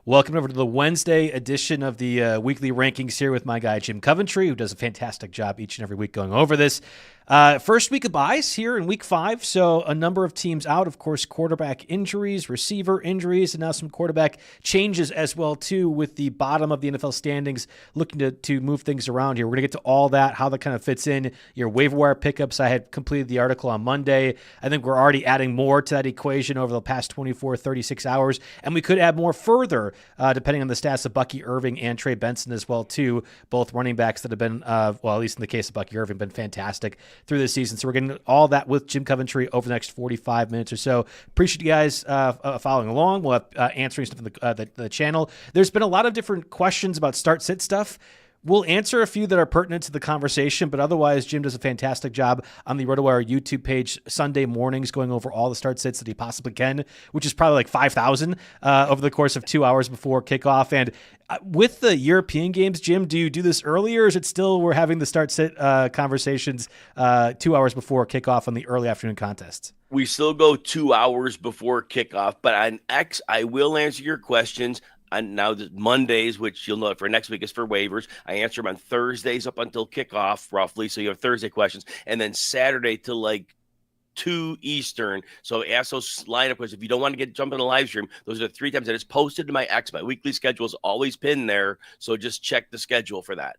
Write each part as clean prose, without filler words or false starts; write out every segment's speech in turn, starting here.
Welcome over to the Wednesday edition of the weekly rankings here with my guy, Jim Coventry, who does a fantastic job each and every week going over this. First week of buys here in week 5, so a number of teams out. Of course, quarterback injuries, receiver injuries, and now some quarterback changes as well, too, with the bottom of the NFL standings looking to move things around here. We're going to get to all that, how that kind of fits in. Your waiver wire pickups, I had completed the article on Monday. I think we're already adding more to that equation over the past 24, 36 hours, and we could add more further, depending on the stats of Bucky Irving and Trey Benson as well, too, both running backs that have been, well, at least in the case of Bucky Irving, been fantastic through this season. So we're getting all that with Jim Coventry over the next 45 minutes or so. Appreciate you guys following along. We'll have answering stuff in the channel. There's been a lot of different questions about start-sit stuff. We'll answer a few that are pertinent to the conversation, but otherwise, Jim does a fantastic job on the RotoWire YouTube page Sunday mornings going over all the start-sits that he possibly can, which is probably like 5,000 over the course of 2 hours before kickoff. And with the European games, Jim, do you do this earlier, or is it still we're having the start-sit conversations 2 hours before kickoff on the early afternoon contests? We still go 2 hours before kickoff, but on X, I will answer your questions. And now Mondays, which you'll know for next week is for waivers. I answer them on Thursdays up until kickoff, roughly. So you have Thursday questions, and then Saturday till like 2 Eastern. So ask those lineup questions. If you don't want to jump in the live stream, those are the 3 times that it's posted to my X. My weekly schedule is always pinned there. So just check the schedule for that.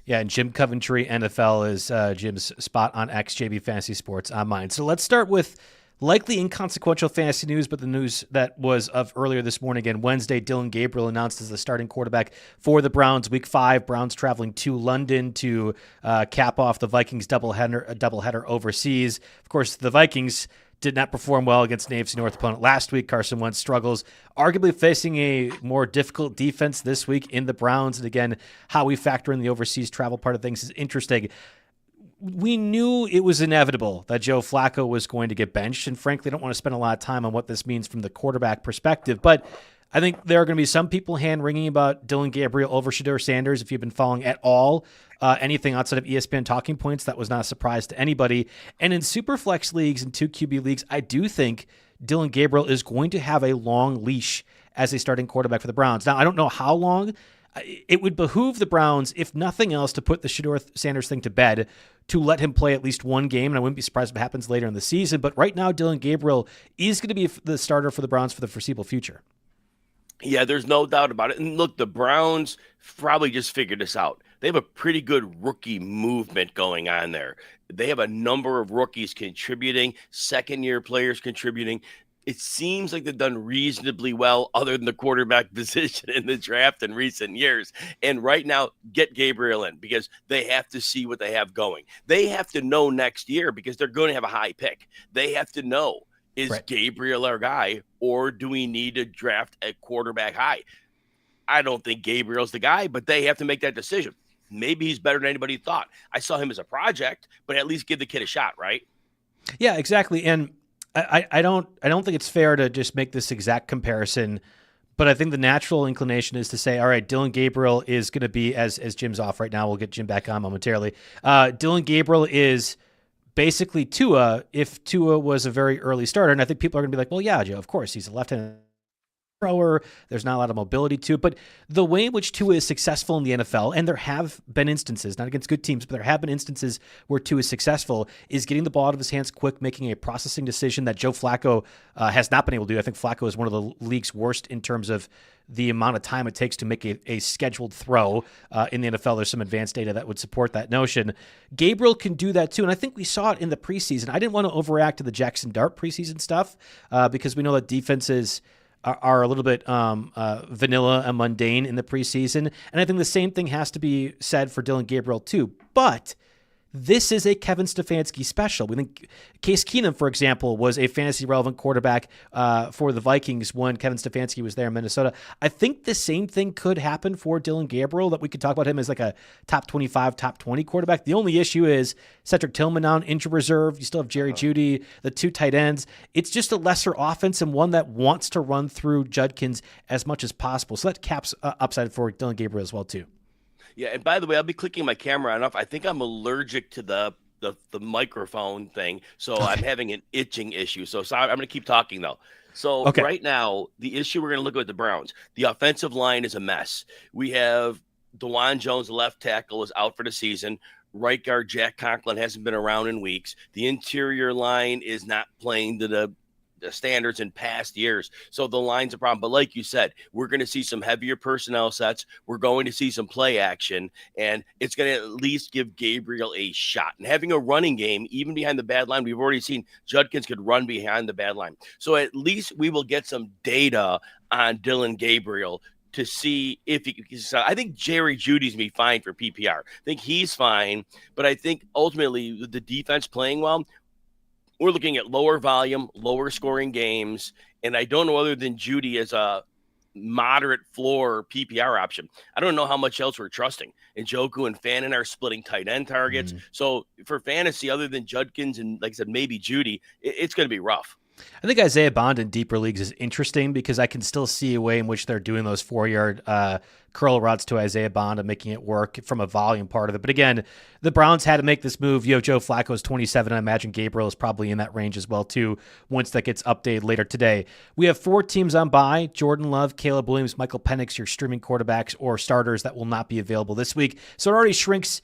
Yeah, and Jim Coventry NFL is Jim's spot on X, JB Fantasy Sports on mine. So let's start with likely inconsequential fantasy news, but the news that was of earlier this morning. Again, Wednesday, Dillon Gabriel announced as the starting quarterback for the Browns. Week 5, Browns traveling to London to cap off the Vikings doubleheader overseas. Of course, the Vikings did not perform well against an AFC North opponent last week. Carson Wentz struggles, arguably facing a more difficult defense this week in the Browns. And again, how we factor in the overseas travel part of things is interesting. We knew it was inevitable that Joe Flacco was going to get benched, and frankly, I don't want to spend a lot of time on what this means from the quarterback perspective, but I think there are going to be some people hand-wringing about Dillon Gabriel over Shedeur Sanders. If you've been following at all anything outside of ESPN talking points, that was not a surprise to anybody. And in Superflex leagues and 2 QB leagues, I do think Dillon Gabriel is going to have a long leash as a starting quarterback for the Browns. Now, I don't know how long. It would behoove the Browns, if nothing else, to put the Shedeur Sanders thing to bed, to let him play at least one game, and I wouldn't be surprised if it happens later in the season. But right now, Dillon Gabriel is going to be the starter for the Browns for the foreseeable future. Yeah, there's no doubt about it. And look, the Browns probably just figured this out. They have a pretty good rookie movement going on there. They have a number of rookies contributing, second-year players contributing. It seems like they've done reasonably well other than the quarterback position in the draft in recent years. And right now, get Gabriel in because they have to see what they have going. They have to know next year because they're going to have a high pick. They have to know, is right. Gabriel our guy, or do we need to draft a quarterback high? I don't think Gabriel's the guy, but they have to make that decision. Maybe he's better than anybody thought. I saw him as a project, but at least give the kid a shot, right? Yeah, exactly. And I don't think it's fair to just make this exact comparison, but I think the natural inclination is to say, all right, Dillon Gabriel is going to be, as Jim's off right now, we'll get Jim back on momentarily. Dillon Gabriel is basically Tua if Tua was a very early starter. And I think people are going to be like, well, yeah, Joe, of course, he's a left-handed thrower. There's not a lot of mobility to it. But the way in which Tua is successful in the NFL, and there have been instances, not against good teams, but there have been instances where Tua is successful, is getting the ball out of his hands quick, making a processing decision that Joe Flacco has not been able to do. I think Flacco is one of the league's worst in terms of the amount of time it takes to make a scheduled throw in the NFL. There's some advanced data that would support that notion. Gabriel can do that too, and I think we saw it in the preseason. I didn't want to overreact to the Jackson Dart preseason stuff because we know that defenses are a little bit vanilla and mundane in the preseason. And I think the same thing has to be said for Dillon Gabriel too. But this is a Kevin Stefanski special. We think Case Keenum, for example, was a fantasy-relevant quarterback for the Vikings when Kevin Stefanski was there in Minnesota. I think the same thing could happen for Dillon Gabriel, that we could talk about him as like a top 25, top 20 quarterback. The only issue is Cedric Tillman now in injured reserve. You still have Jerry Jeudy, the 2 tight ends. It's just a lesser offense and one that wants to run through Judkins as much as possible. So that caps upside for Dillon Gabriel as well, too. Yeah, and by the way, I'll be clicking my camera on off. I think I'm allergic to the the microphone thing, so I'm having an itching issue. So sorry, I'm going to keep talking though. So Okay. right now, the issue we're going to look at with the Browns, the offensive line is a mess. We have DeJuan Jones, the left tackle, is out for the season. Right guard Jack Conklin hasn't been around in weeks. The interior line is not playing to the standards in past years. So the line's a problem. But like you said, we're going to see some heavier personnel sets. We're going to see some play action, and it's going to at least give Gabriel a shot. And having a running game, even behind the bad line, we've already seen Judkins could run behind the bad line. So at least we will get some data on Dylan Gabriel to see if he. I think Jerry Judy's gonna be fine for PPR. I think he's fine, but I think ultimately with the defense playing well, we're looking at lower volume, lower scoring games, and I don't know other than Judy as a moderate floor PPR option. I don't know how much else we're trusting. And Njoku and Fannin are splitting tight end targets. So for fantasy, other than Judkins and, like I said, maybe Judy, it's going to be rough. I think Isaiah Bond in deeper leagues is interesting because I can still see a way in which they're doing those 4-yard curl routes to Isaiah Bond and making it work from a volume part of it. But again, the Browns had to make this move. You have Joe Flacco's 27. I imagine Gabriel is probably in that range as well, too, once that gets updated later today. We have 4 teams on bye: Jordan Love, Caleb Williams, Michael Penix, your streaming quarterbacks or starters that will not be available this week. So it already shrinks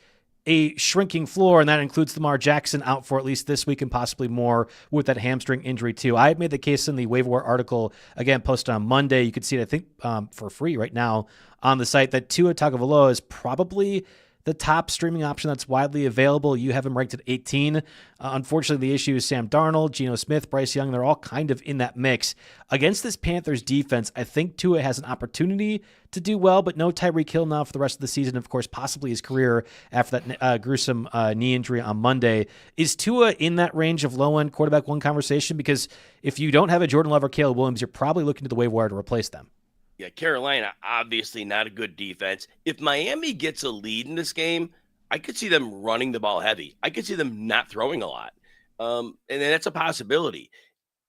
a shrinking floor, and that includes Lamar Jackson out for at least this week and possibly more with that hamstring injury too. I had made the case in the waiver wire article, again, posted on Monday. You can see it, I think, for free right now on the site, that Tua Tagovailoa is probably the top streaming option that's widely available. You have him ranked at 18. Unfortunately, the issue is Sam Darnold, Geno Smith, Bryce Young. They're all kind of in that mix. Against this Panthers defense, I think Tua has an opportunity to do well, but no Tyreek Hill now for the rest of the season. Of course, possibly his career after that gruesome knee injury on Monday. Is Tua in that range of low-end quarterback one conversation? Because if you don't have a Jordan Love or Caleb Williams, you're probably looking to the waiver wire to replace them. Yeah, Carolina, obviously not a good defense. If Miami gets a lead in this game, I could see them running the ball heavy. I could see them not throwing a lot. And that's a possibility.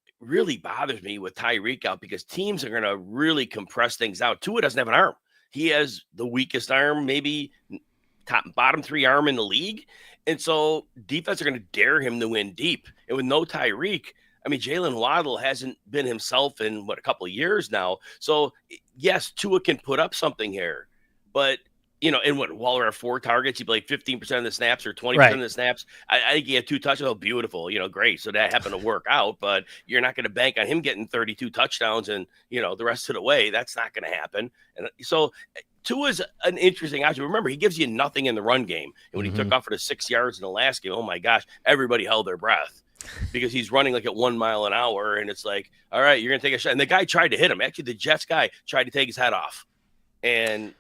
It really bothers me with Tyreek out because teams are going to really compress things out. Tua doesn't have an arm. He has the weakest arm, maybe bottom 3 arm in the league. And so defense are going to dare him to win deep. And with no Tyreek, I mean, Jalen Waddle hasn't been himself in, a couple of years now. So, yes, Tua can put up something here. But, and Waller had 4 targets. He played 15% of the snaps or 20% of the snaps. I think he had 2 touchdowns. Oh, beautiful. Great. So that happened to work out. But you're not going to bank on him getting 32 touchdowns and, the rest of the way. That's not going to happen. And so Tua's an interesting option. Remember, he gives you nothing in the run game. And when he took off for the 6 yards in the last game, oh, my gosh, everybody held their breath. Because he's running like at 1 mile an hour, and it's like, all right, you're going to take a shot. And the guy tried to hit him. Actually, the Jets guy tried to take his head off. And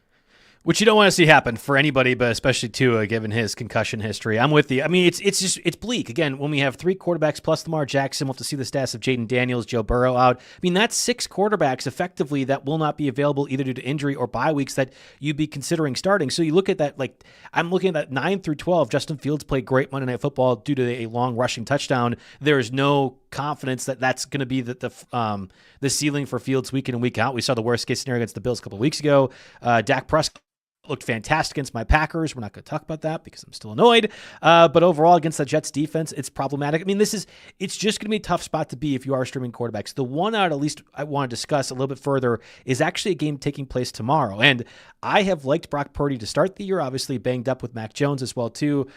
which you don't want to see happen for anybody, but especially Tua, given his concussion history. I'm with you. I mean, it's bleak. Again, when we have 3 quarterbacks plus Lamar Jackson, we'll have to see the stats of Jaden Daniels, Joe Burrow out. I mean, that's 6 quarterbacks effectively that will not be available either due to injury or bye weeks that you'd be considering starting. So you look at that, like I'm looking at that 9 through 12. Justin Fields played great Monday Night Football due to a long rushing touchdown. There is no confidence that that's going to be the ceiling for Fields week in and week out. We saw the worst case scenario against the Bills a couple of weeks ago. Dak Prescott looked fantastic against my Packers. We're not going to talk about that because I'm still annoyed. But overall, against the Jets defense, it's problematic. I mean, it's just going to be a tough spot to be if you are streaming quarterbacks. The one out, at least I want to discuss a little bit further, is actually a game taking place tomorrow. And I have liked Brock Purdy to start the year, obviously banged up with Mac Jones as well, too,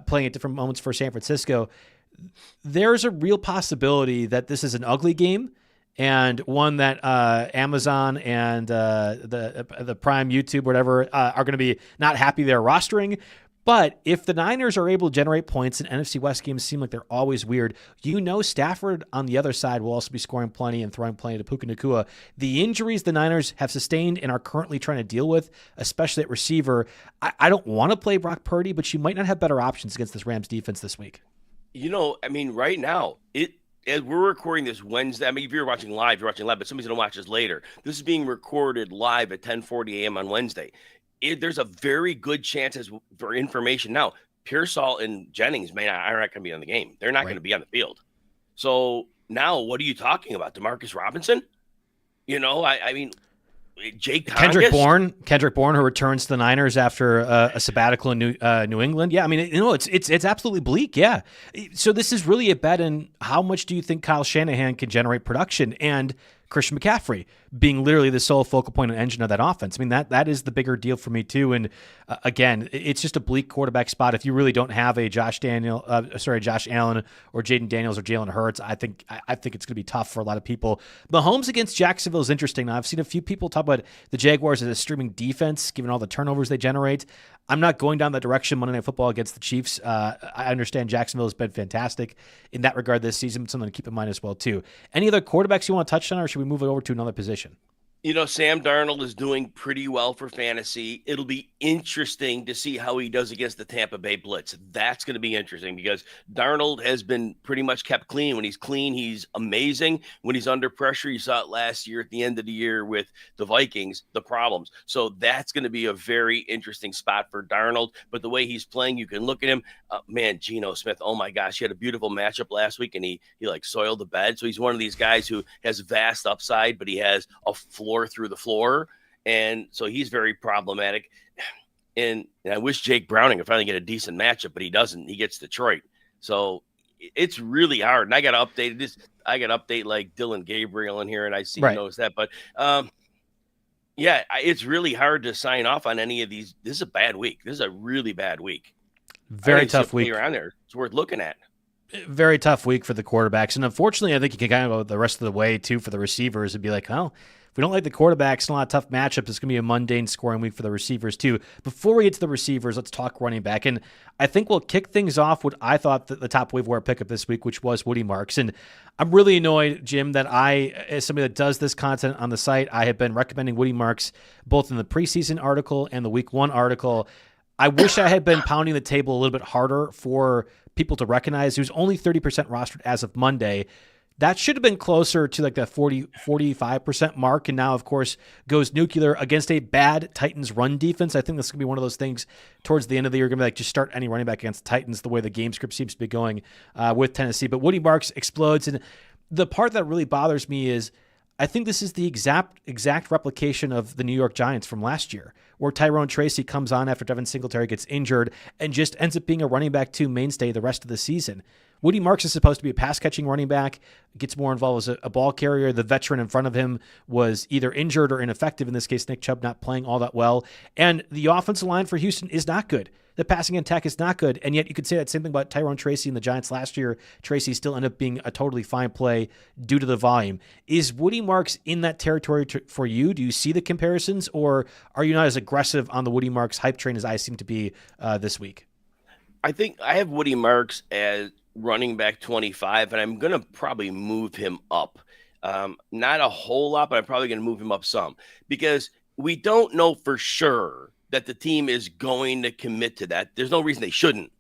playing at different moments for San Francisco. There's a real possibility that this is an ugly game, and one that Amazon and the Prime YouTube, whatever, are going to be not happy they're rostering. But if the Niners are able to generate points, and NFC West games seem like they're always weird, Stafford on the other side will also be scoring plenty and throwing plenty to Puka Nacua. The injuries the Niners have sustained and are currently trying to deal with, especially at receiver, I don't want to play Brock Purdy, but you might not have better options against this Rams defense this week. I mean, right now, as we're recording this Wednesday, I mean, if you're watching live, but somebody's going to watch this later. This is being recorded live at 10:40 a.m. on Wednesday. There's a very good chance, as for information now, Pearsall and Jennings are not going to be on the game. They're not going to be on the field. So now what are you talking about? DeMarcus Robinson? I mean, Jake Kendrick Tongas? Bourne, who returns to the Niners after a sabbatical in New England. Yeah, I mean, it's absolutely bleak. Yeah, so this is really a bet in how much do you think Kyle Shanahan can generate production, and Christian McCaffrey being literally the sole focal point and engine of that offense. I mean, that is the bigger deal for me too. And again, it's just a bleak quarterback spot. If you really don't have a Josh Allen or Jaden Daniels or Jalen Hurts, I think it's going to be tough for a lot of people. Mahomes against Jacksonville is interesting. Now, I've seen a few people talk about the Jaguars as a streaming defense, given all the turnovers they generate. I'm not going down that direction Monday Night Football against the Chiefs. I understand Jacksonville has been fantastic in that regard this season, but something to keep in mind as well, too. Any other quarterbacks you want to touch on, or should we move it over to another position? Sam Darnold is doing pretty well for fantasy. It'll be interesting to see how he does against the Tampa Bay Blitz. That's going to be interesting because Darnold has been pretty much kept clean. When he's clean, he's amazing. When he's under pressure, you saw it last year at the end of the year with the Vikings, the problems. So that's going to be a very interesting spot for Darnold. But the way he's playing, you can look at him. Geno Smith, oh my gosh, he had a beautiful matchup last week and he like soiled the bed. So he's one of these guys who has vast upside, but he has a floor through the floor, and so he's very problematic. And I wish Jake Browning would finally get a decent matchup, but he doesn't. He gets Detroit, so it's really hard. And I got to update this. I got to update like Dylan Gabriel in here, and I see knows that. But it's really hard to sign off on any of these. This is a bad week. This is a really bad week. Very tough week around there. It's worth looking at. Very tough week for the quarterbacks, and unfortunately, I think you can kind of go the rest of the way too for the receivers and be like, oh. If we don't like the quarterbacks and a lot of tough matchups, it's going to be a mundane scoring week for the receivers too. Before we get to the receivers, let's talk running back. And I think we'll kick things off with I thought the top waiver wire pickup this week, which was Woody Marks. And I'm really annoyed, Jim, that as somebody that does this content on the site, I have been recommending Woody Marks both in the preseason article and the week 1 article. I wish I had been pounding the table a little bit harder for people to recognize. He was only 30% rostered as of Monday. That should have been closer to like that 45% mark. And now, of course, goes nuclear against a bad Titans run defense. I think this is going to be one of those things towards the end of the year. Going to be like, just start any running back against the Titans the way the game script seems to be going with Tennessee. But Woody Marks explodes. And the part that really bothers me is I think this is the exact replication of the New York Giants from last year, where Tyrone Tracy comes on after Devin Singletary gets injured and just ends up being a running back 2 mainstay the rest of the season. Woody Marks is supposed to be a pass-catching running back, gets more involved as a ball carrier. The veteran in front of him was either injured or ineffective. In this case, Nick Chubb not playing all that well. And the offensive line for Houston is not good. The passing attack is not good. And yet you could say that same thing about Tyrone Tracy and the Giants last year. Tracy still ended up being a totally fine play due to the volume. Is Woody Marks in that territory for you? Do you see the comparisons, or are you not as aggressive on the Woody Marks hype train as I seem to be this week? I think I have Woody Marks as running back 25, and I'm going to probably move him up. Not a whole lot, but I'm probably going to move him up some because we don't know for sure that the team is going to commit to that. There's no reason they shouldn't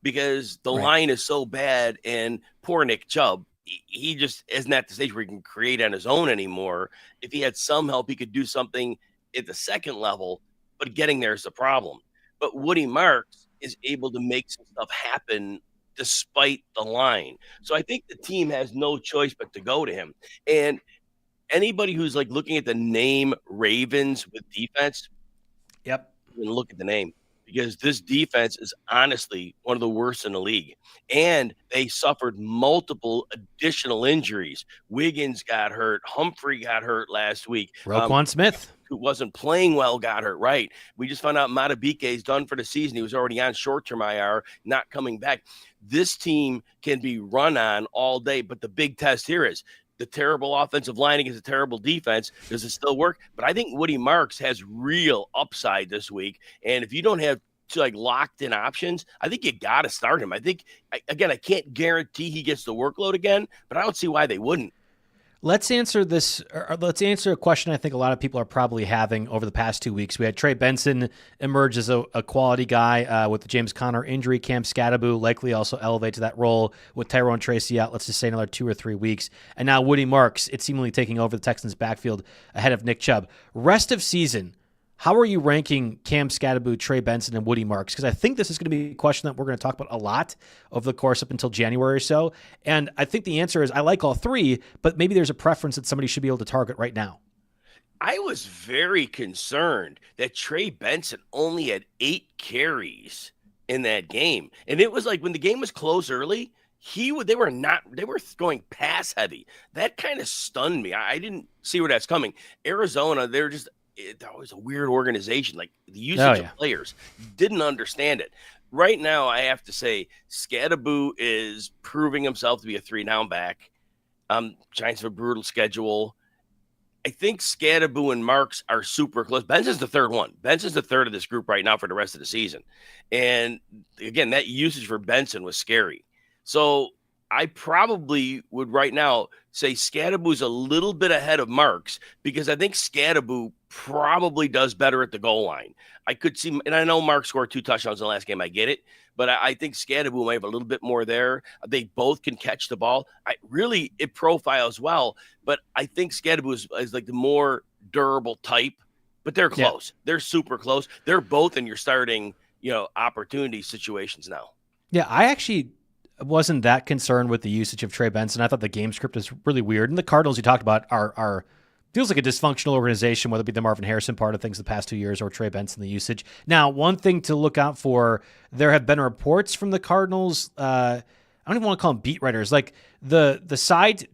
because the line is so bad, and poor Nick Chubb, he just isn't at the stage where he can create on his own anymore. If he had some help, he could do something at the second level, but getting there is the problem. But Woody Marks is able to make some stuff happen despite the line. So I think the team has no choice but to go to him. And anybody who's like looking at the name Ravens with defense, and look at the name, because this defense is honestly one of the worst in the league. And they suffered multiple additional injuries. Wiggins got hurt. Humphrey got hurt last week. Roquan Smith, who wasn't playing well, got hurt. Right. We just found out Matabike is done for the season. He was already on short-term IR, not coming back. This team can be run on all day, but the big test here is the terrible offensive line against a terrible defense. Does it still work? But I think Woody Marks has real upside this week. And if you don't have locked in options, I think you got to start him. I think, again, I can't guarantee he gets the workload again, but I don't see why they wouldn't. Let's answer this. Let's answer a question I think a lot of people are probably having over the past 2 weeks. We had Trey Benson emerge as a quality guy with the James Conner injury. Cam Scatterbo likely also elevate to that role with Tyrone Tracy out, let's just say another 2 or 3 weeks. And now Woody Marks, it's seemingly taking over the Texans' backfield ahead of Nick Chubb. Rest of season, how are you ranking Cam Scatterbo, Trey Benson, and Woody Marks? Because I think this is going to be a question that we're going to talk about a lot over the course up until January or so. And I think the answer is I like all 3, but maybe there's a preference that somebody should be able to target right now. I was very concerned that Trey Benson only had 8 carries in that game. And it was like when the game was close early, they were going pass heavy. That kind of stunned me. I didn't see where that's coming. Arizona, that was a weird organization. Like the usage of players, didn't understand it. Right now, I have to say, Scadaboo is proving himself to be a 3-down back. Giants have a brutal schedule. I think Scadaboo and Marks are super close. Benson's the third one. Benson's the third of this group right now for the rest of the season. And again, that usage for Benson was scary. So I probably would right now say Scadaboo's a little bit ahead of Marks because I think Scadaboo probably does better at the goal line. I could see, and I know Mark scored 2 touchdowns in the last game. I get it. But I think Scadaboo might have a little bit more there. They both can catch the ball. It profiles well, but I think Scadaboo is like the more durable type, but they're close. Yeah. They're super close. They're both in your starting, opportunity situations now. Yeah, I actually wasn't that concerned with the usage of Trey Benson. I thought the game script is really weird. And the Cardinals you talked about are feels like a dysfunctional organization, whether it be the Marvin Harrison part of things the past 2 years or Trey Benson, the usage. Now, one thing to look out for, there have been reports from the Cardinals. I don't even want to call them beat writers, like the side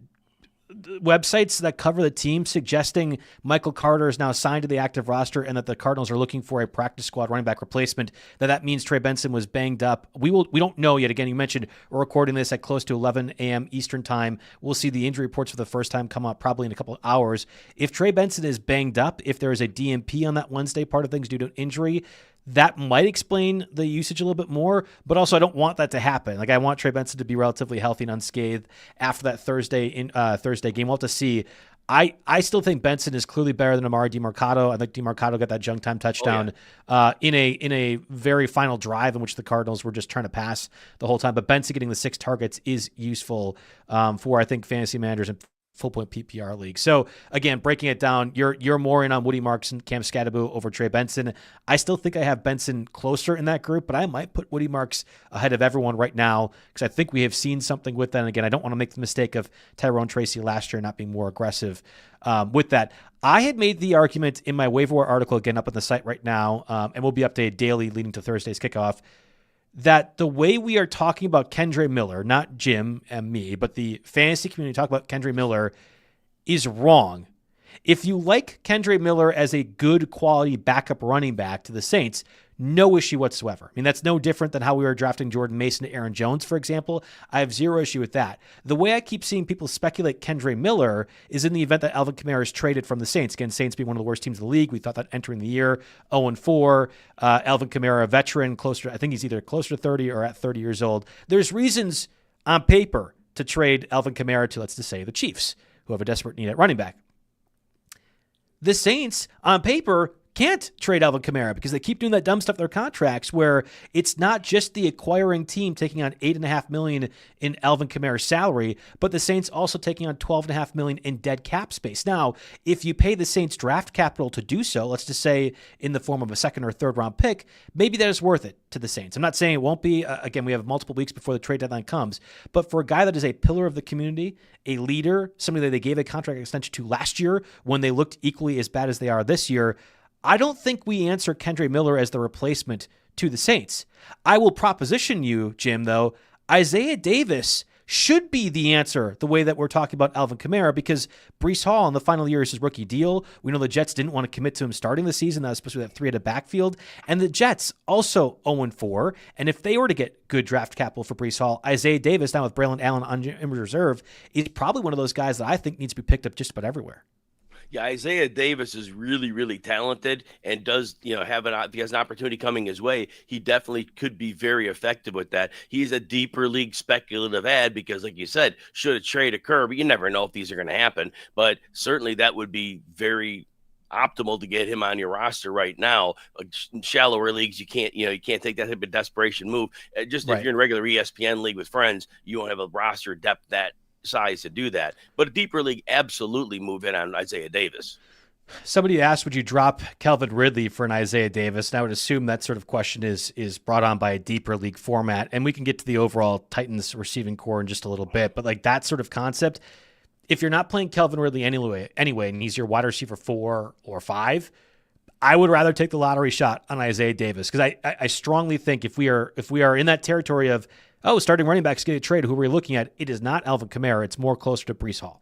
websites that cover the team suggesting Michael Carter is now signed to the active roster and that the Cardinals are looking for a practice squad running back replacement. That means Trey Benson was banged up. We don't know yet. Again, you mentioned we're recording this at close to 11 a.m. Eastern time. We'll see the injury reports for the first time come up probably in a couple of hours. If Trey Benson is banged up, if there is a DNP on that Wednesday part of things due to an injury, that might explain the usage a little bit more, but also I don't want that to happen. Like I want Trey Benson to be relatively healthy and unscathed after that Thursday game. We'll have to see. I still think Benson is clearly better than Amari DeMarcado. I think DeMarcado got that junk time touchdown in a very final drive in which the Cardinals were just trying to pass the whole time. But Benson getting the 6 targets is useful for I think fantasy managers and full point PPR league. So again, breaking it down, you're more in on Woody Marks and Cam Scadaboo over Trey Benson. I still think I have Benson closer in that group, but I might put Woody Marks ahead of everyone right now because I think we have seen something with that. And again, I don't want to make the mistake of Tyrone Tracy last year not being more aggressive with that. I had made the argument in my waiver wire article, again up on the site right now, and will be updated daily leading to Thursday's kickoff, that the way we are talking about Kendre Miller, not Jim and me, but the fantasy community talk about Kendre Miller is wrong. If you like Kendre Miller as a good quality backup running back to the Saints, no issue whatsoever. I mean, that's no different than how we were drafting Jordan Mason to Aaron Jones, for example. I have zero issue with that. The way I keep seeing people speculate Kendre Miller is in the event that Alvin Kamara is traded from the Saints. Again, Saints being one of the worst teams in the league. We thought that entering the year, 0-4. Alvin Kamara, a veteran, I think he's either closer to 30 or at 30 years old. There's reasons on paper to trade Alvin Kamara to, let's just say, the Chiefs, who have a desperate need at running back. The Saints, on paper, can't trade Alvin Kamara because they keep doing that dumb stuff in their contracts where it's not just the acquiring team taking on $8.5 million in Alvin Kamara's salary, but the Saints also taking on $12.5 million in dead cap space. Now, if you pay the Saints draft capital to do so, let's just say in the form of a second or third round pick, maybe that is worth it to the Saints. I'm not saying it won't be. Again, we have multiple weeks before the trade deadline comes, but for a guy that is a pillar of the community, a leader, somebody that they gave a contract extension to last year when they looked equally as bad as they are this year, I don't think we answer Kendre Miller as the replacement to the Saints. I will proposition you, Jim, though, Isaiah Davis should be the answer the way that we're talking about Alvin Kamara because Breece Hall in the final year is his rookie deal. We know the Jets didn't want to commit to him starting the season. That was supposed to be that 3-headed backfield. And the Jets also 0-4. And if they were to get good draft capital for Breece Hall, Isaiah Davis, now with Braylon Allen on injured reserve, is probably one of those guys that I think needs to be picked up just about everywhere. Yeah, Isaiah Davis is really, really talented and does, if he has an opportunity coming his way, he definitely could be very effective with that. He's a deeper league speculative ad because, like you said, should a trade occur, but you never know if these are going to happen. But certainly that would be very optimal to get him on your roster right now. In shallower leagues, you can't take that type of desperation move. If you're in a regular ESPN league with friends, you won't have a roster depth that size to do that, but a deeper league absolutely move in on Isaiah Davis. Somebody asked, would you drop Calvin Ridley for an Isaiah Davis? And I would assume that sort of question is brought on by a deeper league format, and we can get to the overall Titans receiving core in just a little bit, but like that sort of concept, if you're not playing Calvin Ridley anyway, and he's your wide receiver 4 or 5, I would rather take the lottery shot on Isaiah Davis, because I strongly think if we are in that territory of, starting running backs getting traded, who we're looking at, it is not Alvin Kamara. It's more closer to Breece Hall.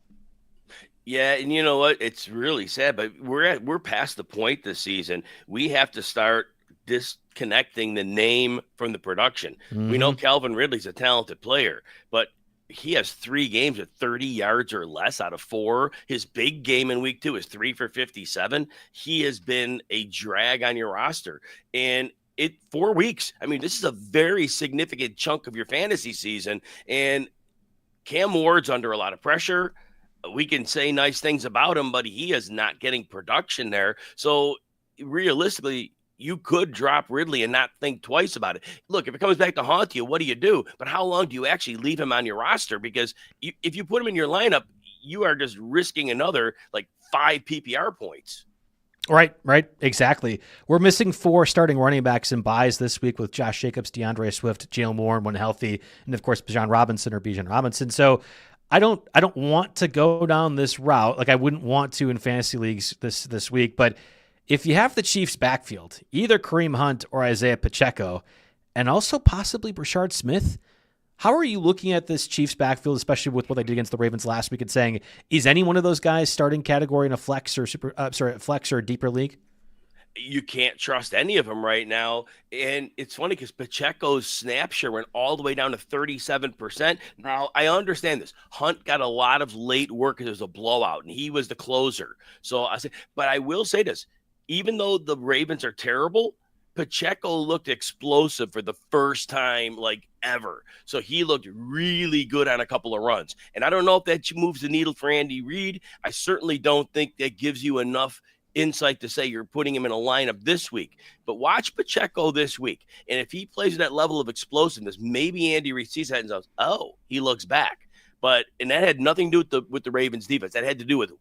Yeah, and you know what? It's really sad, but we're past the point this season. We have to start disconnecting the name from the production. We know Calvin Ridley's a talented player, but he has 3 games with 30 yards or less out of 4. His big game in week 2 is 3 for 57. He has been a drag on your roster. And 4 weeks. I mean, this is a very significant chunk of your fantasy season. And Cam Ward's under a lot of pressure. We can say nice things about him, but he is not getting production there. So realistically, you could drop Ridley and not think twice about it. Look, if it comes back to haunt you, what do you do? But how long do you actually leave him on your roster? Because if you put him in your lineup, you are just risking another 5 PPR points. Right, exactly. We're missing 4 starting running backs in buys this week with Josh Jacobs, DeAndre Swift, Jalen Warren when healthy, and of course Bijan Robinson. So I don't want to go down this route. I wouldn't want to in fantasy leagues this week, but if you have the Chiefs backfield, either Kareem Hunt or Isaiah Pacheco, and also possibly Brashard Smith, how are you looking at this Chiefs backfield, especially with what they did against the Ravens last week, and saying, is any one of those guys starting category in a flex or deeper league? You can't trust any of them right now. And it's funny because Pacheco's snap share went all the way down to 37%. Now, I understand this. Hunt got a lot of late work because it was a blowout, and he was the closer. But I will say this. Even though the Ravens are terrible, Pacheco looked explosive for the first time ever. So he looked really good on a couple of runs. And I don't know if that moves the needle for Andy Reid. I certainly don't think that gives you enough insight to say you're putting him in a lineup this week. But watch Pacheco this week. And if he plays at that level of explosiveness, maybe Andy Reid sees that and says, he looks back. And that had nothing to do with the Ravens defense. That had to do with,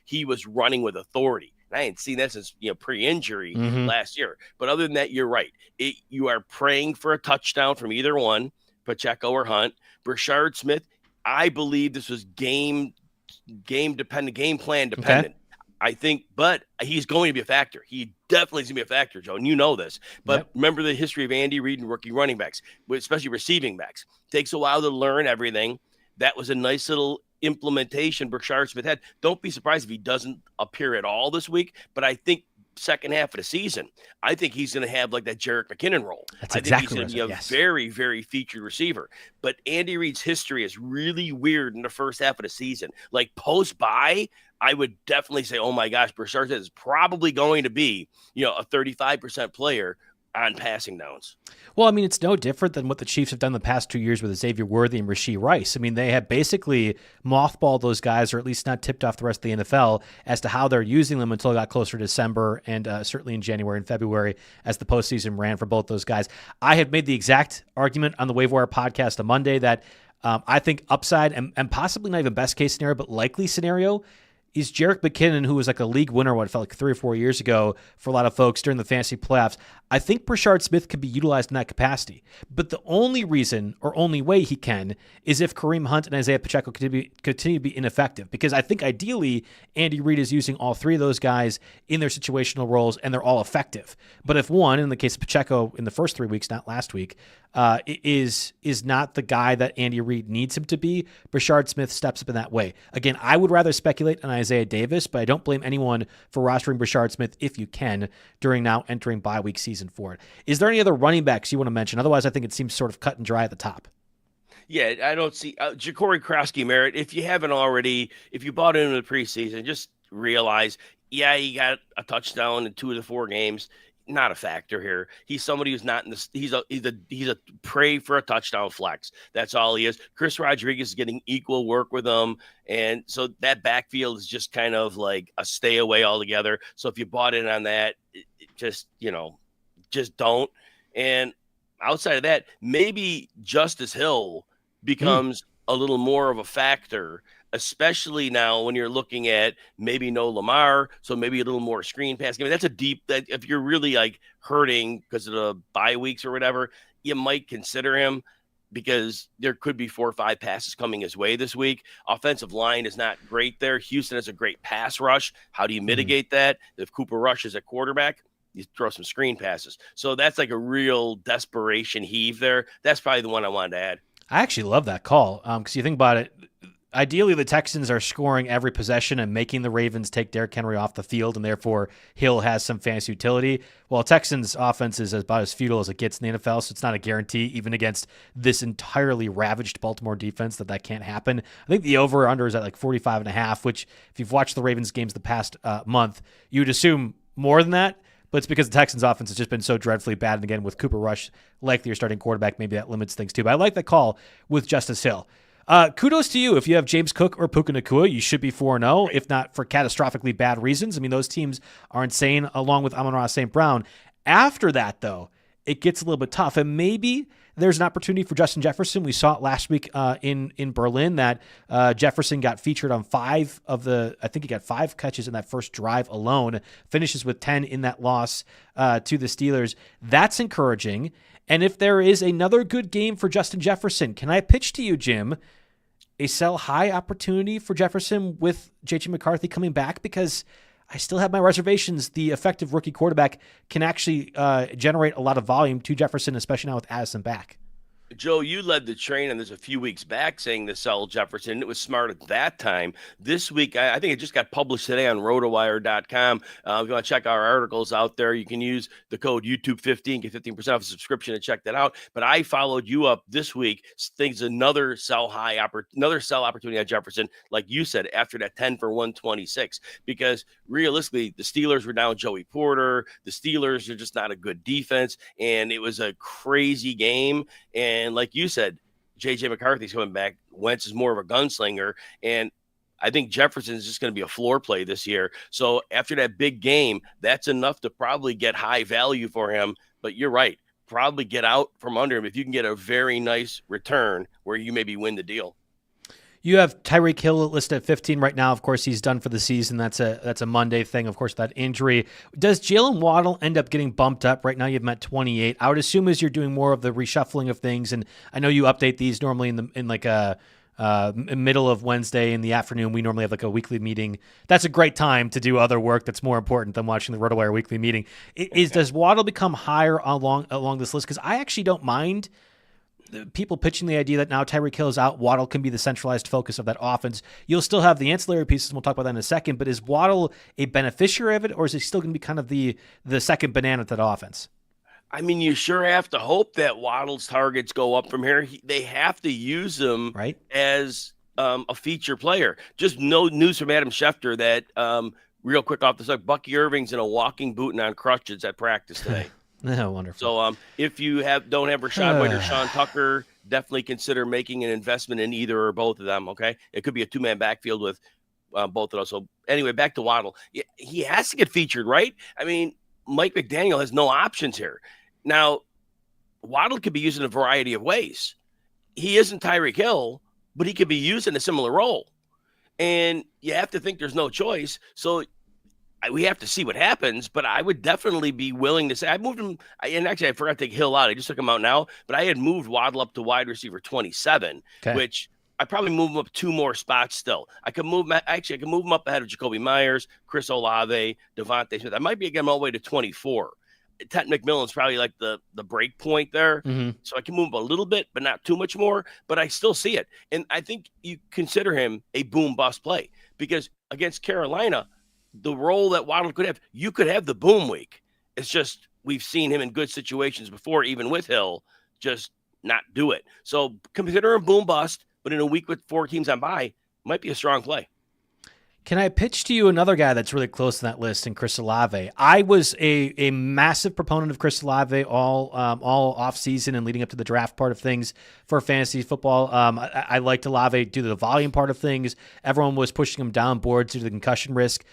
he was running with authority. I ain't seen that since pre-injury last year. But other than that, you're right. You are praying for a touchdown from either one, Pacheco or Hunt. Brashard Smith, I believe this was game dependent, game plan dependent. Okay. I think, but he's going to be a factor. He definitely is going to be a factor, Joe, and you know this. But Remember the history of Andy Reid and rookie running backs, especially receiving backs. Takes a while to learn everything. That was a nice little implementation Brashard Smith had. Don't be surprised if he doesn't appear at all this week, but I think second half of the season, I think he's going to have that Jerick McKinnon role. That's exactly I think he's going to be a very, very featured receiver. But Andy Reid's history is really weird in the first half of the season. Post-bye, I would definitely say, oh my gosh, Brashard Smith is probably going to be, a 35% player on passing downs. Well, I mean, it's no different than what the Chiefs have done the past 2 years with Xavier Worthy and Rashee Rice. I mean, they have basically mothballed those guys, or at least not tipped off the rest of the NFL as to how they're using them until it got closer to December and certainly in January and February as the postseason ran for both those guys. I had made the exact argument on the Waiver Wire podcast on Monday that I think upside and possibly not even best case scenario, but likely scenario is Jerick McKinnon, who was a league winner, it felt 3 or 4 years ago for a lot of folks during the fantasy playoffs. I think Brashard Smith can be utilized in that capacity. But the only reason or only way he can is if Kareem Hunt and Isaiah Pacheco continue to be ineffective. Because I think ideally Andy Reid is using all 3 of those guys in their situational roles and they're all effective. But if one, in the case of Pacheco in the first 3 weeks, not last week, is not the guy that Andy Reid needs him to be, Brashard Smith steps up in that way. Again, I would rather speculate on Isaiah Davis, but I don't blame anyone for rostering Brashard Smith if you can during now entering bye week season for it. Is there any other running backs you want to mention? Otherwise, I think it seems sort of cut and dry at the top. Yeah, I don't see Ja'Cory Krosky-Merritt. If you haven't already, if you bought into the preseason, just realize, he got a touchdown in 2 of the 4 games. Not a factor here. He's somebody who's not in this. He's a prey for a touchdown flex. That's all he is. Chris Rodriguez is getting equal work with him, and so that backfield is just kind of like a stay away altogether. So if you bought in on that, just don't. And outside of that, maybe Justice Hill becomes a little more of a factor, especially now when you're looking at maybe no Lamar, so maybe a little more screen passing. I mean, that's that if you're really hurting because of the bye weeks or whatever, you might consider him. because there could be 4 or 5 passes coming his way this week. Offensive line is not great there. Houston has a great pass rush. How do you mitigate that? If Cooper Rush is at quarterback, you throw some screen passes. So that's like a real desperation heave there. That's probably the one I wanted to add. I actually love that call because you think about it. Ideally, the Texans are scoring every possession and making the Ravens take Derrick Henry off the field, and therefore Hill has some fantasy utility. While Texans' offense is about as futile as it gets in the NFL, so it's not a guarantee, even against this entirely ravaged Baltimore defense, that can't happen. I think the over-under is at like 45.5, which if you've watched the Ravens games the past month, you'd assume more than that. But it's because the Texans' offense has just been so dreadfully bad. And again, with Cooper Rush likely your starting quarterback, maybe that limits things too. But I like that call with Justice Hill. Kudos to you. If you have James Cook or Puka Nacua, you should be 4-0, if not for catastrophically bad reasons. I mean, those teams are insane, along with Amon-Ra St. Brown. After that, though, it gets a little bit tough. And maybe there's an opportunity for Justin Jefferson. We saw it last week in Berlin that Jefferson got featured on 5 of the, I think he got 5 catches in that first drive alone, finishes with 10 in that loss to the Steelers. That's encouraging. And if there is another good game for Justin Jefferson, can I pitch to you, Jim, a sell high opportunity for Jefferson with J.J. McCarthy coming back? Because I still have my reservations. The effective rookie quarterback can actually generate a lot of volume to Jefferson, especially now with Addison back. Joe, you led the train on this a few weeks back saying to sell Jefferson. It was smart at that time. This week, I think it just got published today on rotowire.com. If you want to check our articles out there, you can use the code YouTube15, get 15% off a subscription and check that out. But I followed you up this week. Thinks another sell opportunity on Jefferson, like you said, after that 10 for 126. Because realistically, the Steelers were down Joey Porter. The Steelers are just not a good defense. And it was a crazy game. And like you said, J.J. McCarthy's coming back. Wentz is more of a gunslinger. And I think Jefferson is just going to be a floor play this year. So after that big game, that's enough to probably get high value for him. But you're right. Probably get out from under him if you can get a very nice return where you maybe win the deal. You have Tyreek Hill listed at 15 right now. Of course, he's done for the season. That's a Monday thing, of course, that injury. Does Jalen Waddle end up getting bumped up? Right now you've met 28. I would assume as you're doing more of the reshuffling of things, and I know you update these normally in like a middle of Wednesday in the afternoon. We normally have like a weekly meeting. That's a great time to do other work that's more important than watching the RotoWire weekly meeting. Does Waddle become higher along this list? Because I actually don't mind people pitching the idea that now Tyreek Hill is out, Waddle can be the centralized focus of that offense. You'll still have the ancillary pieces, and we'll talk about that in a second, but is Waddle a beneficiary of it, or is he still going to be kind of the second banana to that offense? I mean, you sure have to hope that Waddle's targets go up from here. They have to use him right as a feature player. Just no news from Adam Schefter that real quick off the side, Bucky Irving's in a walking boot and on crutches at practice today. Oh, wonderful. So if you don't have Rashad White or Sean Tucker, definitely consider making an investment in either or both of them, okay? It could be a 2-man backfield with both of those. So anyway, back to Waddle. He has to get featured, right? I mean, Mike McDaniel has no options here. Now, Waddle could be used in a variety of ways. He isn't Tyreek Hill, but he could be used in a similar role. And you have to think there's no choice. So we have to see what happens, but I would definitely be willing to say I moved him. And actually, I forgot to take Hill out. I just took him out now, but I had moved Waddle up to wide receiver 27, which I probably move him up 2 more spots still. I could move him up ahead of Jacoby Myers, Chris Olave, Devontae Smith. I might be getting all the way to 24. Ted McMillan's probably like the break point there. Mm-hmm. So I can move him a little bit, but not too much more. But I still see it. And I think you consider him a boom bust play because against Carolina, the role that Waddle could have, you could have the boom week. It's just we've seen him in good situations before, even with Hill, just not do it. So consider him boom bust, but in a week with 4 teams on bye, might be a strong play. Can I pitch to you another guy that's really close to that list in Chris Olave? I was a massive proponent of Chris Olave all offseason and leading up to the draft part of things for fantasy football. I liked Olave due to the volume part of things. Everyone was pushing him down boards due to the concussion risk.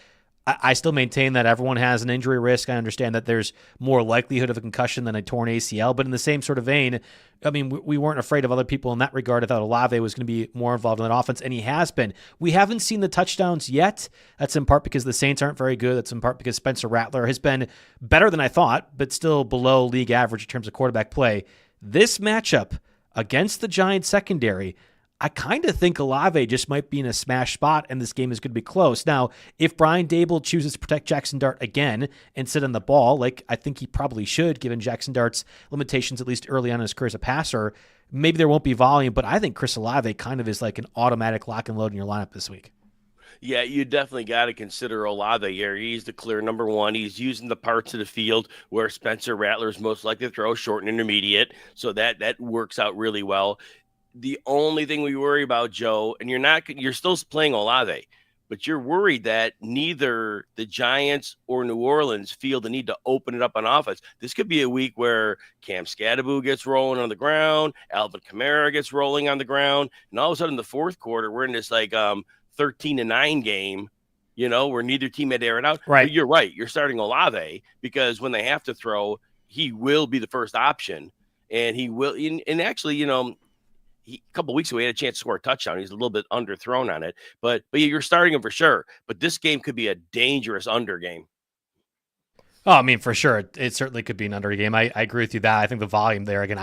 I still maintain that everyone has an injury risk. I understand that there's more likelihood of a concussion than a torn ACL, but in the same sort of vein, I mean, we weren't afraid of other people in that regard. I thought Olave was going to be more involved in that offense, and he has been. We haven't seen the touchdowns yet. That's in part because the Saints aren't very good. That's in part because Spencer Rattler has been better than I thought, but still below league average in terms of quarterback play. This matchup against the Giants secondary, I kind of think Olave just might be in a smash spot and this game is going to be close. Now, if Brian Dable chooses to protect Jackson Dart again and sit on the ball, like I think he probably should, given Jackson Dart's limitations, at least early on in his career as a passer, maybe there won't be volume, but I think Chris Olave kind of is like an automatic lock and load in your lineup this week. Yeah, you definitely got to consider Olave here. He's the clear number one. He's using the parts of the field where Spencer Rattler is most likely to throw, short and intermediate. So that works out really well. The only thing we worry about, Joe, and you're still playing Olave, but you're worried that neither the Giants or New Orleans feel the need to open it up on offense. This could be a week where Cam Scadaboo gets rolling on the ground, Alvin Kamara gets rolling on the ground, and all of a sudden in the fourth quarter, we're in this 13-9 game, where neither team had aired out. Right. But you're right. You're starting Olave because when they have to throw, he will be the first option, and he will. And actually, a couple of weeks ago, he had a chance to score a touchdown. He's a little bit underthrown on it, but you're starting him for sure. But this game could be a dangerous under game. Oh, I mean, for sure. It certainly could be an under game. I agree with you that. I think the volume there, again,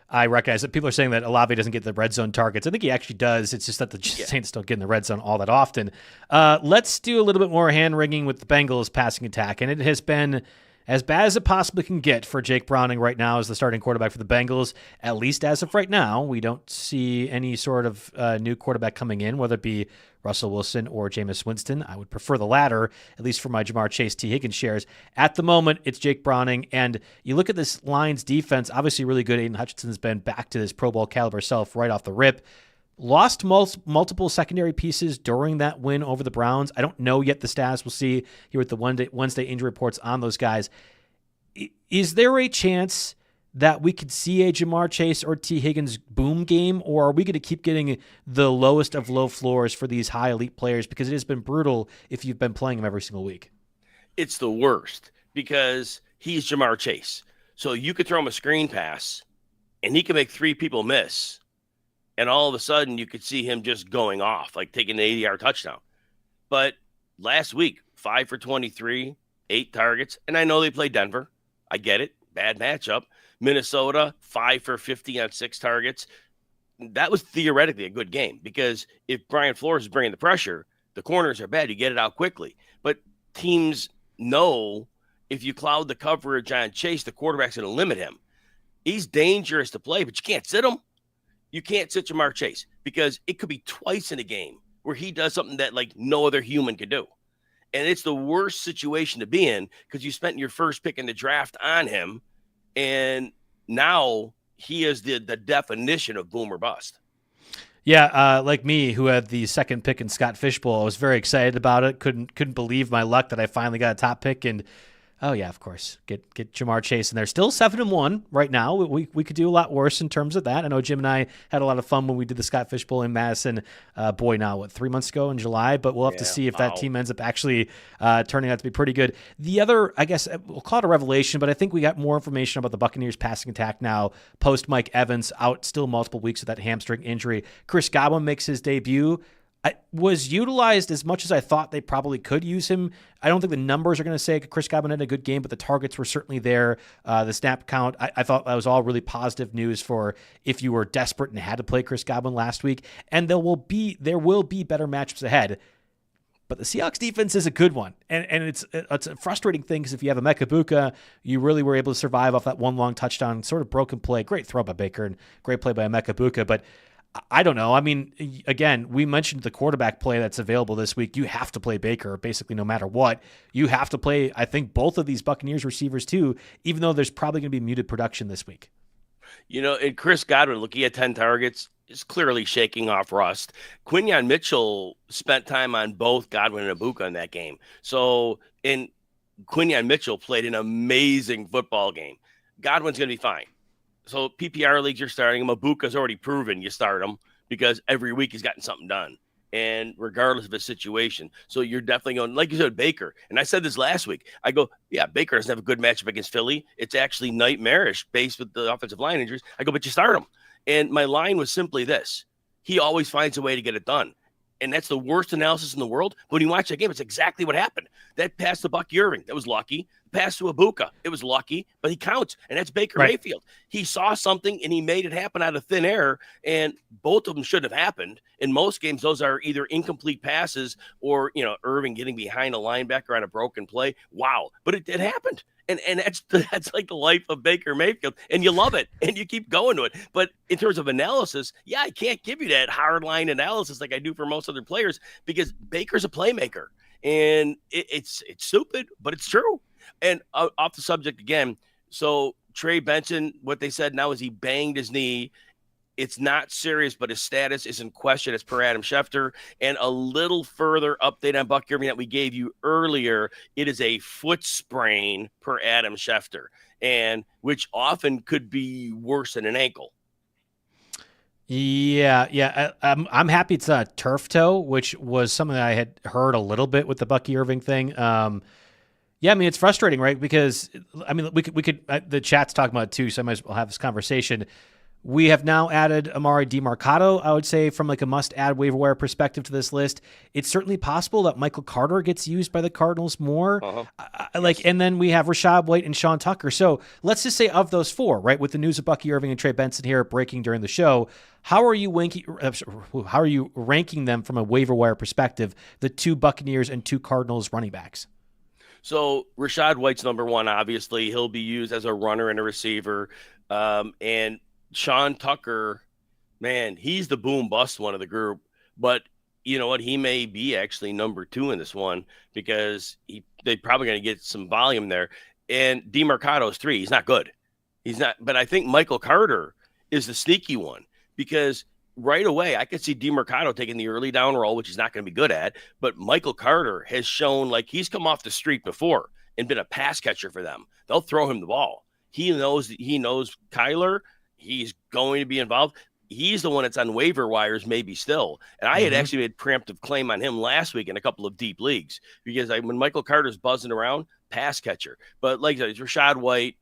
I recognize that people are saying that Olave doesn't get the red zone targets. I think he actually does. It's just that the Saints don't get in the red zone all that often. Let's do a little bit more hand-wringing with the Bengals passing attack, and it has been as bad as it possibly can get for Jake Browning right now as the starting quarterback for the Bengals, at least as of right now. We don't see any sort of new quarterback coming in, whether it be Russell Wilson or Jameis Winston. I would prefer the latter, at least for my Jamar Chase T. Higgins shares. At the moment, it's Jake Browning, and you look at this Lions defense, obviously really good. Aiden Hutchinson's been back to his Pro Bowl caliber self right off the rip. Lost multiple secondary pieces during that win over the Browns. I don't know yet the status. We'll see here with the Wednesday injury reports on those guys. Is there a chance that we could see a Jamar Chase or T. Higgins boom game, or are we going to keep getting the lowest of low floors for these high elite players? Because it has been brutal if you've been playing them every single week. It's the worst because he's Jamar Chase. So you could throw him a screen pass, and he can make three people miss. And all of a sudden, you could see him just going off, like taking an 80-yard touchdown. But last week, 5 for 23, 8 targets. And I know they played Denver. I get it. Bad matchup. Minnesota, 5 for 50 on 6 targets. That was theoretically a good game because if Brian Flores is bringing the pressure, the corners are bad. You get it out quickly. But teams know if you cloud the coverage on Chase, the quarterback's going to limit him. He's dangerous to play, but you can't sit him. You can't sit Jamar Chase because it could be twice in a game where he does something that no other human could do. And it's the worst situation to be in because you spent your first pick in the draft on him. And now he is the definition of boom or bust. Yeah, like me, who had the second pick in Scott Fishbowl, I was very excited about it. Couldn't believe my luck that I finally got a top pick. And oh yeah, of course, get Jamar Chase in there. Still 7-1 right now. We could do a lot worse in terms of that. I know Jim and I had a lot of fun when we did the Scott Fishbowl in Madison. 3 months ago in July. But we'll have to see if that team ends up actually turning out to be pretty good. The other, I guess, we'll call it a revelation, but I think we got more information about the Buccaneers passing attack now. Post Mike Evans out still multiple weeks with that hamstring injury. Chris Godwin makes his debut. Was utilized as much as I thought they probably could use him. I don't think the numbers are going to say Chris Godwin had a good game, but the targets were certainly there. The snap count, I thought that was all really positive news for if you were desperate and had to play Chris Godwin last week. And there will be better matchups ahead. But the Seahawks defense is a good one. And it's a frustrating thing because if you have a Mekabuka, you really were able to survive off that one long touchdown, sort of broken play. Great throw by Baker and great play by Mekabuka. But I don't know. I mean, again, we mentioned the quarterback play that's available this week. You have to play Baker basically no matter what. You have to play, I think, both of these Buccaneers receivers too, even though there's probably going to be muted production this week. And Chris Godwin, looking at 10 targets, is clearly shaking off rust. Quinyon Mitchell spent time on both Godwin and Ibuka in that game. So, and Quinyon Mitchell played an amazing football game. Godwin's going to be fine. So PPR leagues, you're starting him. Ibuka's already proven you start him because every week he's gotten something done. And regardless of his situation. So you're definitely going, like you said, Baker. And I said this last week. I go, yeah, Baker doesn't have a good matchup against Philly. It's actually nightmarish based with the offensive line injuries. I go, but you start him. And my line was simply this. He always finds a way to get it done. And that's the worst analysis in the world. But when you watch that game, it's exactly what happened. That pass to Bucky Irving, that was lucky. The pass to Ibuka, it was lucky, but he counts. And that's Baker Mayfield. He saw something and he made it happen out of thin air. And both of them should have happened. In most games, those are either incomplete passes or, Irving getting behind a linebacker on a broken play. Wow. But it happened. And that's like the life of Baker Mayfield, and you love it, and you keep going to it. But in terms of analysis, I can't give you that hard line analysis like I do for most other players because Baker's a playmaker, and it's stupid, but it's true. And off the subject again, so Trey Benson, what they said now is he banged his knee. It's not serious, but his status is in question as per Adam Schefter. And a little further update on Buck Irving that we gave you earlier. It is a foot sprain per Adam Schefter, and which often could be worse than an ankle. Yeah. I'm happy it's a turf toe, which was something that I had heard a little bit with the Bucky Irving thing. It's frustrating, right? Because we could the chat's talking about it too, so I might as well have this conversation. We have now added Amari DiMercato, I would say, from like a must-add waiver wire perspective to this list. It's certainly possible that Michael Carter gets used by the Cardinals more. And then we have Rachaad White and Sean Tucker. So let's just say of those four, right, with the news of Bucky Irving and Trey Benson here breaking during the show, how are you ranking them from a waiver wire perspective, the two Buccaneers and two Cardinals running backs? So Rachaad White's number one, obviously. He'll be used as a runner and a receiver. And Sean Tucker, man, he's the boom bust one of the group, but you know what? He may be actually number two in this one because they're probably going to get some volume there. And DiMercado's three. He's not good. He's not, but I think Michael Carter is the sneaky one because right away I could see DiMercado taking the early down role, which he's not going to be good at, but Michael Carter has shown like he's come off the street before and been a pass catcher for them. They'll throw him the ball. He knows Kyler. He's going to be involved. He's the one that's on waiver wires, maybe still. And I had actually made preemptive claim on him last week in a couple of deep leagues because when Michael Carter's buzzing around, pass catcher. But like I said, it's Rachaad White.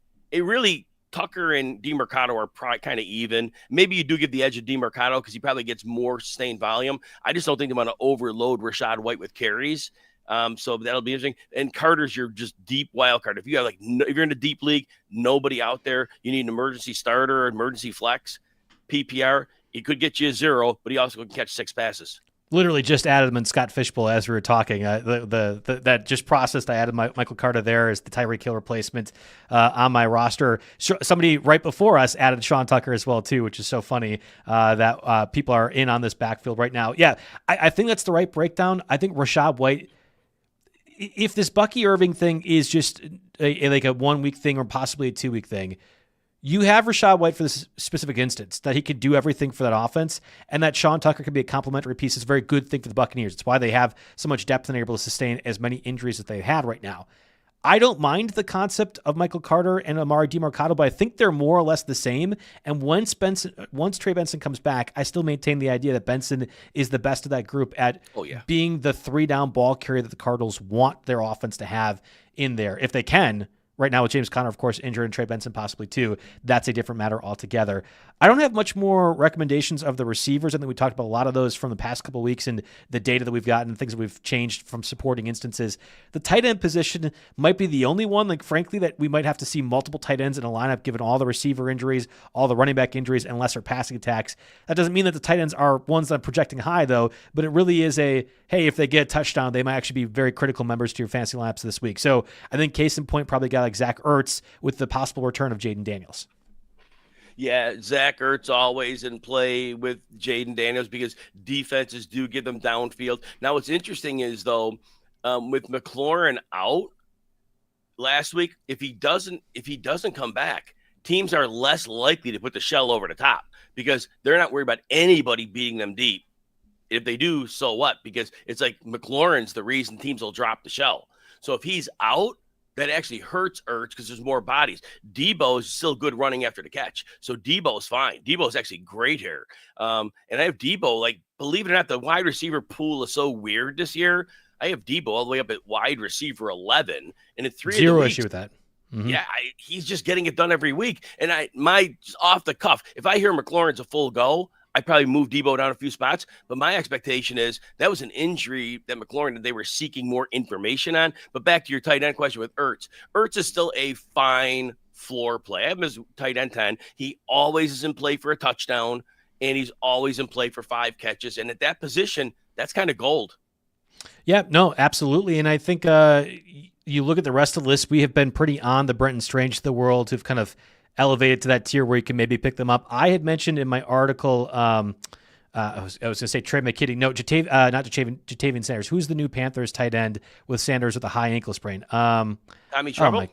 Tucker and DiMercado are probably kind of even. Maybe you do give the edge of DiMercado because he probably gets more sustained volume. I just don't think they want to overload Rachaad White with carries. So that'll be interesting. And Carter's your just deep wild card. If you're in a deep league, nobody out there, you need an emergency starter, emergency flex, PPR. He could get you a 0, but he also can catch 6 passes. Literally just added him in Scott Fishbowl as we were talking. That just processed. I added Michael Carter there as the Tyreek Hill replacement on my roster. Somebody right before us added Sean Tucker as well too, which is so funny that people are in on this backfield right now. Yeah, I think that's the right breakdown. I think Rachaad White. If this Bucky Irving thing is just like a 1 week thing or possibly a 2 week thing, you have Rachaad White for this specific instance that he could do everything for that offense, and that Sean Tucker could be a complementary piece. It's a very good thing for the Buccaneers. It's why they have so much depth and are able to sustain as many injuries as they've had right now. I don't mind the concept of Michael Carter and Amari DiMercato, but I think they're more or less the same. And once Trey Benson comes back, I still maintain the idea that Benson is the best of that group at being the 3-down ball carrier that the Cardinals want their offense to have in there. If they can, right now with James Conner, of course, injured, and Trey Benson possibly too, that's a different matter altogether. I don't have much more recommendations of the receivers. I think we talked about a lot of those from the past couple of weeks and the data that we've gotten, things that we've changed from supporting instances. The tight end position might be the only one, frankly, that we might have to see multiple tight ends in a lineup given all the receiver injuries, all the running back injuries, and lesser passing attacks. That doesn't mean that the tight ends are ones that I'm projecting high, though, but it really is hey, if they get a touchdown, they might actually be very critical members to your fantasy lineups this week. So I think case in point, probably a guy like Zach Ertz with the possible return of Jaden Daniels. Yeah, Zach Ertz always in play with Jaden Daniels because defenses do give them downfield. Now, what's interesting is, though, with McLaurin out last week, if he doesn't come back, teams are less likely to put the shell over the top because they're not worried about anybody beating them deep. If they do, so what? Because it's like McLaurin's the reason teams will drop the shell. So if he's out, that actually hurts Ertz because there's more bodies. Debo is still good running after the catch. So Debo's fine. Debo's actually great here. And I have Debo, believe it or not, the wide receiver pool is so weird this year. I have Debo all the way up at wide receiver 11. And at 3 Zero issue with that. Mm-hmm. Yeah, he's just getting it done every week. And my off the cuff, if I hear McLaurin's a full go, I'd probably move Debo down a few spots, but my expectation is that was an injury that McLaurin, they were seeking more information on. But back to your tight end question with Ertz. Ertz is still a fine floor play. I have him as tight end 10. He always is in play for a touchdown, and he's always in play for 5 catches. And at that position, that's kind of gold. Yeah, no, absolutely. And I think you look at the rest of the list, we have been pretty on the Brenton Strange of the world who've kind of elevated to that tier where you can maybe pick them up. I had mentioned in my article, I was going to say Trey McKitty. No, not Jatavian Sanders. Who's the new Panthers tight end with Sanders with a high ankle sprain? Tommy Tremble?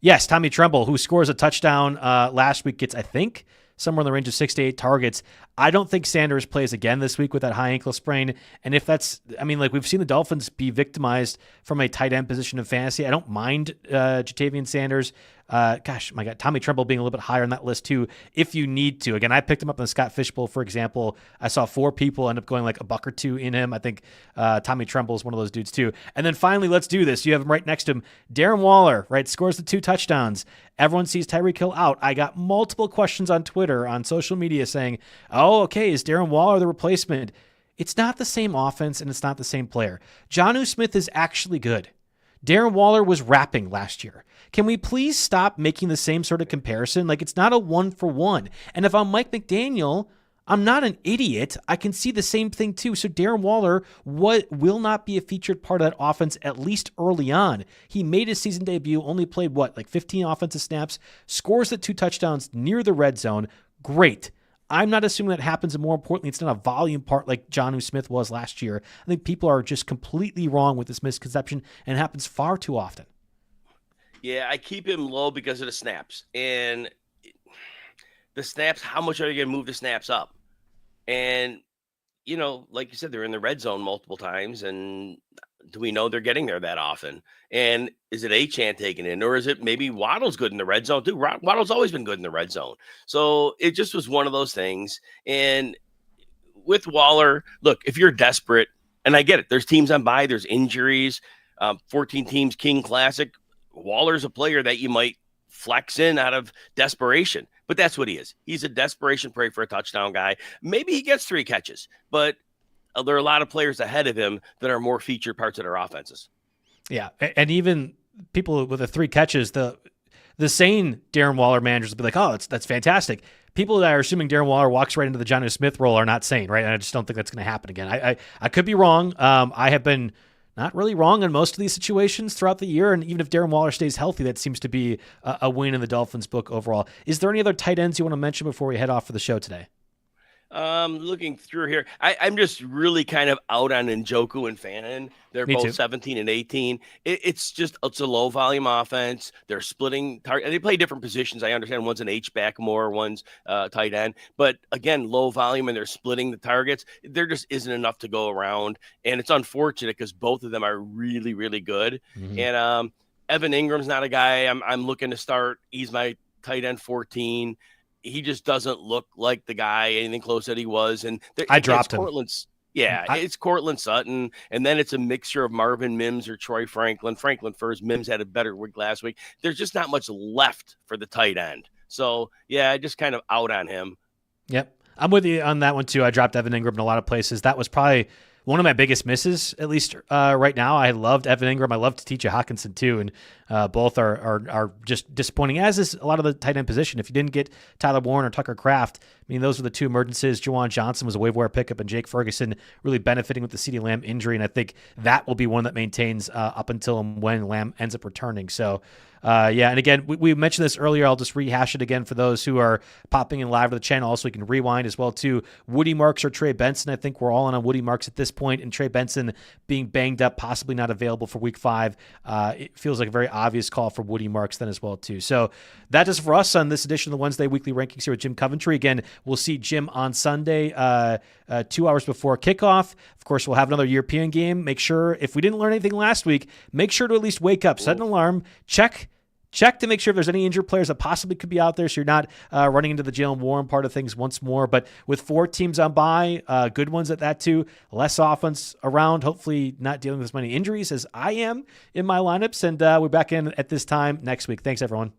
Yes, Tommy Tremble, who scores a touchdown last week, gets, I think, somewhere in the range of 6 to 8 targets. I don't think Sanders plays again this week with that high ankle sprain. And if that's, I mean, like we've seen the Dolphins be victimized from a tight end position of fantasy. I don't mind Jatavian Sanders. Gosh, my God, Tommy Tremble being a little bit higher on that list too, if you need to. Again, I picked him up in the Scott Fishbowl, for example. I saw 4 people end up going like a buck or 2 in him. I think Tommy Tremble is one of those dudes too. And then finally, let's do this. You have him right next to him. Darren Waller, right, scores the 2 touchdowns. Everyone sees Tyreek Hill out. I got multiple questions on Twitter, on social media saying, oh, okay, is Darren Waller the replacement? It's not the same offense and it's not the same player. Jonnu Smith is actually good. Darren Waller was rapping last year. Can we please stop making the same sort of comparison? Like, it's not a 1-for-1. And if I'm Mike McDaniel, I'm not an idiot. I can see the same thing too. So Darren Waller will not be a featured part of that offense, at least early on. He made his season debut, only played, 15 offensive snaps, scores the 2 touchdowns near the red zone. Great. I'm not assuming that happens, and more importantly, it's not a volume part like Jonnu Smith was last year. I think people are just completely wrong with this misconception, and it happens far too often. Yeah, I keep him low because of the snaps. And the snaps, how much are you going to move the snaps up? And, you know, like you said, they're in the red zone multiple times, and do we know they're getting there that often? And is it Achane taking it in, or is it maybe Waddle's good in the red zone too? Waddle's always been good in the red zone. So it just was one of those things. And with Waller, look, if you're desperate, and I get it, there's teams on bye, there's injuries, 14 teams, King Classic. Waller's a player that you might flex in out of desperation, but that's what he is. He's a desperation pray for a touchdown guy. Maybe he gets 3 catches, but there are a lot of players ahead of him that are more featured parts of their offenses. Yeah, and even people with the 3 catches, the sane Darren Waller managers will be like, oh, that's fantastic. People that are assuming Darren Waller walks right into the Jonnu Smith role are not sane, right? And I just don't think that's going to happen again. I could be wrong. I have been not really wrong in most of these situations throughout the year, and even if Darren Waller stays healthy, that seems to be a win in the Dolphins' book overall. Is there any other tight ends you want to mention before we head off for the show today? Looking through here, I'm just really kind of out on Njoku and Fannin. They're Me both too. 17 and 18. It's a low volume offense. They're splitting target. They play different positions. I understand one's an H-back more, one's tight end. But again, low volume, and they're splitting the targets. There just isn't enough to go around, and it's unfortunate because both of them are really, really good. Mm-hmm. And Evan Ingram's not a guy I'm looking to start. He's my tight end 14. He just doesn't look like the guy anything close that he was. And I dropped him. It's Cortland Sutton, and then it's a mixture of Marvin Mims or Troy Franklin. Franklin first. Mims had a better week last week. There's just not much left for the tight end. So, yeah, I just kind of out on him. Yep. I'm with you on that one, too. I dropped Evan Ingram in a lot of places. That was probably one of my biggest misses, at least right now. I loved Evan Ingram. I loved T.J. Hawkinson, too, and both are just disappointing, as is a lot of the tight end position. If you didn't get Tyler Warren or Tucker Kraft, I mean, those were the 2 emergencies. Juwan Johnson was a waiver wire pickup, and Jake Ferguson really benefiting with the CeeDee Lamb injury, and I think that will be one that maintains up until when Lamb ends up returning. So, and again, we mentioned this earlier. I'll just rehash it again for those who are popping in live to the channel. Also, you can rewind as well, too. Woody Marks or Trey Benson. I think we're all in on Woody Marks at this point, and Trey Benson being banged up, possibly not available for week 5. It feels like a very obvious call for Woody Marks then as well, too. So that is for us on this edition of the Wednesday Weekly Rankings here with Jim Coventry. Again, we'll see Jim on Sunday, 2 hours before kickoff. Of course, we'll have another European game. Make sure, if we didn't learn anything last week, make sure to at least wake up, set an alarm, check to make sure if there's any injured players that possibly could be out there, so you're not running into the Jalen Warren part of things once more. But with 4 teams on bye, good ones at that too, less offense around, hopefully not dealing with as many injuries as I am in my lineups. And we're back in at this time next week. Thanks, everyone.